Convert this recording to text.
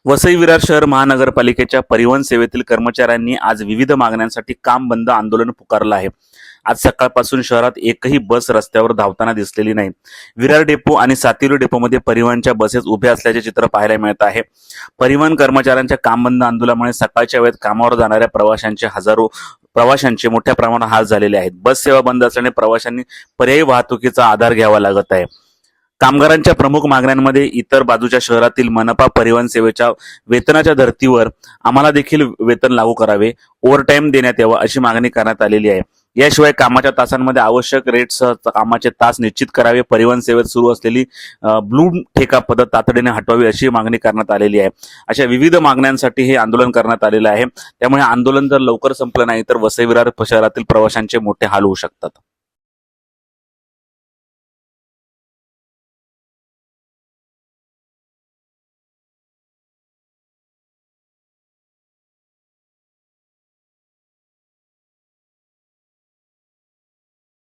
वसई विरार शहर महानगरपालिकेच्या परिवहन सेवेतील कर्मचाऱ्यांनी आज विविध मागण्यांसाठी काम बंद आंदोलन पुकारलं आहे। आज सकाळपासून शहरात एकही बस रस्त्यावर धावताना दिसलेली नाही। विरार डेपो आणि सातिर्डी डेपोमध्ये परिवहनच्या बसेस उभ्या असल्याचे चित्र पाहायला मिळत आहे। परिवहन कर्मचाऱ्यांच्या काम बंद आंदोलनामुळे सकाळच्या वेळेत कामावर जाणाऱ्या प्रवाशांचे मोठ्या प्रमाणात हाल झालेले आहेत। बस सेवा बंद असल्याने प्रवाशांनी पर्यायी वाहतुकीचा आधार घ्यावा लागत आहे। कामगारांच्या प्रमुख मागण्यांमध्ये इतर बाजूच्या शहरातील मनपा परिवहन सेवेच्या वेतनाच्या धर्तीवर आम्हाला देखील वेतन लागू करावे, ओव्हरटाईम देण्यात यावा अशी मागणी करण्यात आलेली आहे। याशिवाय कामाच्या तासांमध्ये आवश्यक रेटसह कामाचे तास निश्चित करावे, परिवहन सेवेत सुरू असलेली ब्लू ठेका पद्धत तातडीने हटवावी अशी मागणी करण्यात आलेली आहे। अशा विविध मागण्यांसाठी हे आंदोलन करण्यात आलेलं आहे। त्यामुळे आंदोलन जर लवकर संपलं नाही तर वसई विरार शहरातील प्रवाशांचे मोठे हाल होऊ शकतात।